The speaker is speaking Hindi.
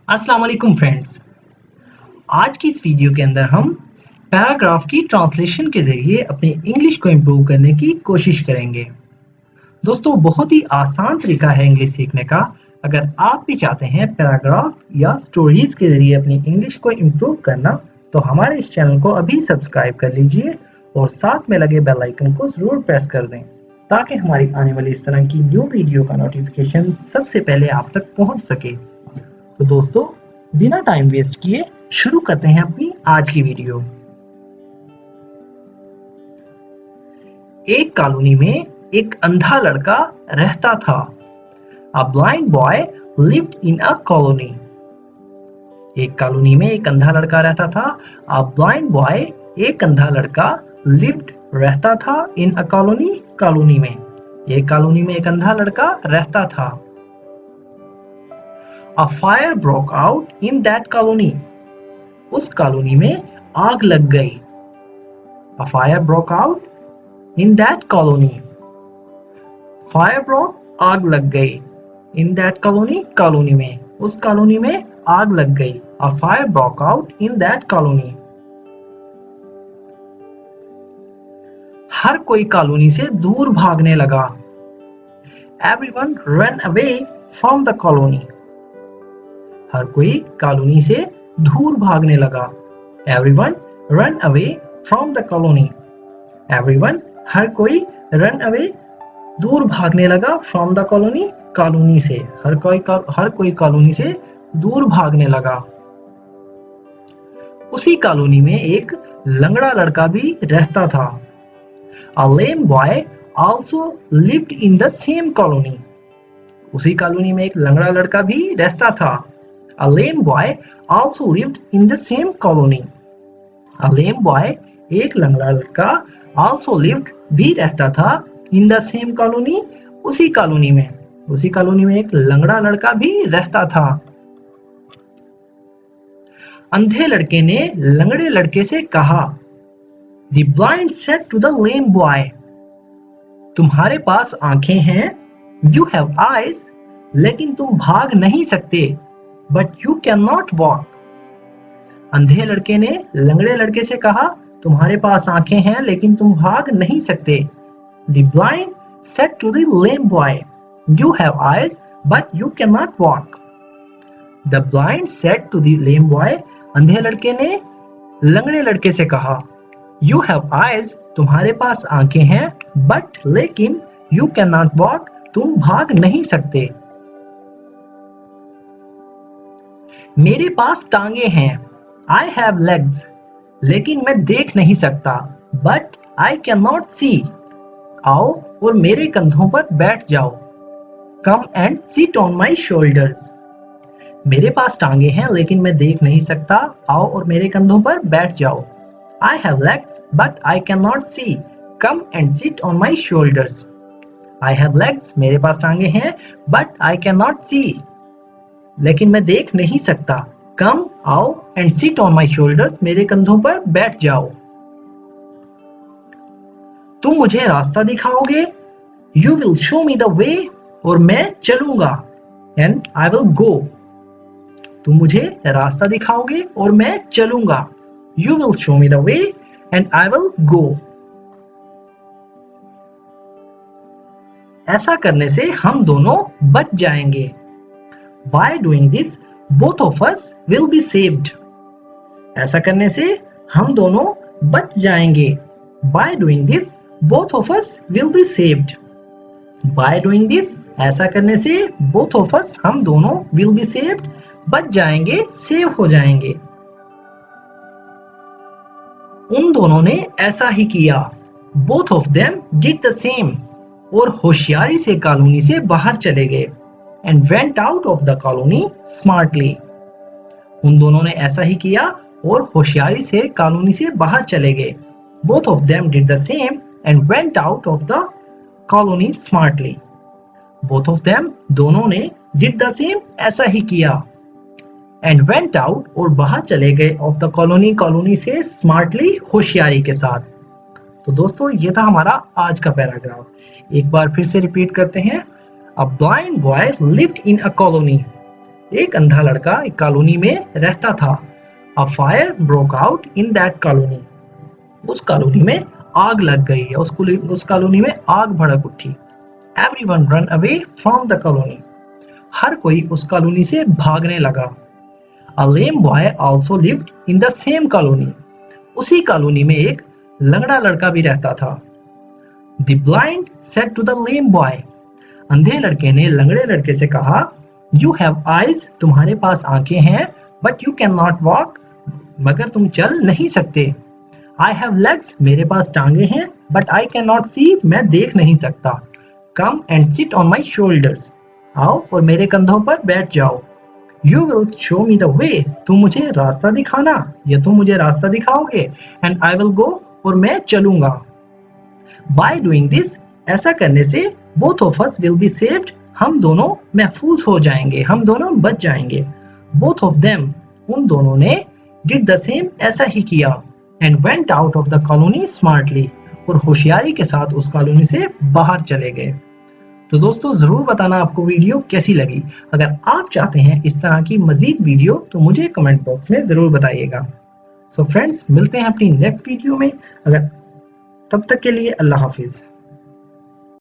अस्सलाम वालेकुम फ्रेंड्स। आज की इस वीडियो के अंदर हम पैराग्राफ की ट्रांसलेशन के ज़रिए अपनी इंग्लिश को इम्प्रूव करने की कोशिश करेंगे। दोस्तों, बहुत ही आसान तरीका है इंग्लिश सीखने का। अगर आप भी चाहते हैं पैराग्राफ या स्टोरीज के ज़रिए अपनी इंग्लिश को इम्प्रूव करना, तो हमारे इस चैनल को अभी सब्सक्राइब कर लीजिए और साथ में लगे बेल आइकन को ज़रूर प्रेस कर दें, ताकि हमारी आने वाली इस तरह की न्यू वीडियो का नोटिफिकेशन सबसे पहले आप तक पहुंच सके। तो दोस्तों, बिना टाइम वेस्ट किए शुरू करते हैं अपनी आज की वीडियो। एक कॉलोनी में एक अंधा लड़का रहता था। A blind boy lived in a colony. एक कॉलोनी में एक अंधा लड़का रहता था। A blind boy, एक अंधा लड़का, lived, रहता था, in a colony, कॉलोनी में। एक कॉलोनी में एक अंधा लड़का रहता था। A fire broke out in that colony. उस कॉलोनी में आग लग गई। A fire broke out in that colony. Fire broke, आग लग गई। In that colony, कॉलोनी में, उस कॉलोनी में आग लग गई। A fire broke out in that colony. हर कोई कॉलोनी से दूर भागने लगा। Everyone ran away from the colony. हर कोई कॉलोनी से दूर भागने लगा। Everyone ran away from the colony. Everyone, हर कोई, run away, दूर भागने लगा, from the colony, कॉलोनी से। हर कोई कॉलोनी से दूर भागने लगा। उसी कॉलोनी में एक लंगड़ा लड़का भी रहता था। A lame boy also lived in the same colony. उसी कॉलोनी में एक लंगड़ा लड़का भी रहता था। A lame boy also lived in the same colony. A lame boy, एक लंगड़ा लड़का, also lived, भी रहता था, in the same colony, उसी कॉलोनी में। उसी कॉलोनी में एक लंगड़ा लड़का भी रहता था। अंधे लड़के ने लंगड़े लड़के से कहा, The blind said to the lame boy, तुम्हारे पास आंखें हैं, you have eyes, लेकिन तुम भाग नहीं सकते, but you cannot walk. अंधे लड़के ने लंगड़े लड़के से कहा, तुम्हारे पास आंखें हैं लेकिन तुम भाग नहीं सकते। The blind said to the lame boy, you have eyes, but you cannot walk. The blind said to the lame boy, अंधे लड़के ने लंगड़े लड़के से कहा, You have eyes, तुम्हारे पास आंखें हैं, but, लेकिन, you cannot walk, तुम भाग नहीं सकते। मेरे पास टांगे हैं, I have legs, लेकिन मैं देख नहीं सकता, but I cannot see. आओ और मेरे कंधों पर बैठ जाओ, Come and sit on my shoulders. मेरे पास टांगे हैं लेकिन मैं देख नहीं सकता, आओ और मेरे कंधों पर बैठ जाओ। I have legs, but I cannot see. Come and sit on my shoulders. I have legs, मेरे पास टांगे हैं, but I cannot see. लेकिन मैं देख नहीं सकता। Come, आओ, and sit on my shoulders, मेरे कंधों पर बैठ जाओ। तुम मुझे रास्ता दिखाओगे? You will show me the way, और मैं चलूंगा, and I will go. तुम मुझे रास्ता दिखाओगे और मैं चलूंगा। You will show me the way and I will go. ऐसा करने से हम दोनों बच जाएंगे। By doing this, both of us will be saved. ऐसा करने से हम दोनों बच जाएंगे। By doing this, both of us will be saved. By doing this, ऐसा करने से both of us, हम दोनों, will be saved, बच जाएंगे, सेव हो जाएंगे। उन दोनों ने ऐसा ही किया। Both of them did the same. और होशियारी से कॉलोनी से बाहर चले गए। And went out of the colony smartly. उन दोनों ने ऐसा ही किया और होशियारी से कॉलोनी से बाहर चले गए। Both of them did the same and went out of the colony smartly. Both of them, दोनों ने, did the same, ऐसा ही किया, and went out, और बाहर चले गए, of the colony, कॉलोनी से, smartly, होशियारी के साथ। तो दोस्तों, ये था हमारा आज का पैराग्राफ। एक बार फिर से रिपीट करते हैं। A blind boy lived in a colony. एक अंधा लड़का एक कॉलोनी में रहता था। A fire broke out in that colony. उस कॉलोनी में आग लग गई है, उस कॉलोनी में आग भड़क उठी। Everyone run away from the colony. हर कोई उस कॉलोनी से भागने लगा। A lame boy also lived in the same colony. उसी कॉलोनी में एक लंगड़ा लड़का भी रहता था। The blind said to the lame boy. अंधे लड़के ने लंगड़े लड़के से कहा, You have eyes, तुम्हारे पास आंखें हैं, but you cannot walk, मगर तुम चल नहीं सकते। I have legs, मेरे पास टांगे हैं, but I cannot see, मैं देख नहीं सकता। Come and sit on my shoulders. आओ और मेरे कंधों पर बैठ जाओ। You will show me the way. तुम मुझे रास्ता दिखाना या तुम मुझे रास्ता दिखाओगे। And I will go, और मैं चलूंगा। By doing this, ऐसा करने से both of us will be saved. हम दोनों महफूज हो जाएंगे, हम दोनों बच जाएंगे। Both of them, उन दोनों ने did the same, ऐसा ही किया। And went out of the colony smartly, और होशियारी के साथ उस कॉलोनी से बाहर चले गए। तो दोस्तों जरूर बताना आपको वीडियो कैसी लगी। अगर आप चाहते हैं इस तरह की मजीद वीडियो तो मुझे कमेंट बॉक्स में जरूर बताइएगा। सो फ्रेंड्स, मिलते हैं अपनी नेक्स्ट वीडियो में। अगर तब तक के लिए अल्लाह हाफिज।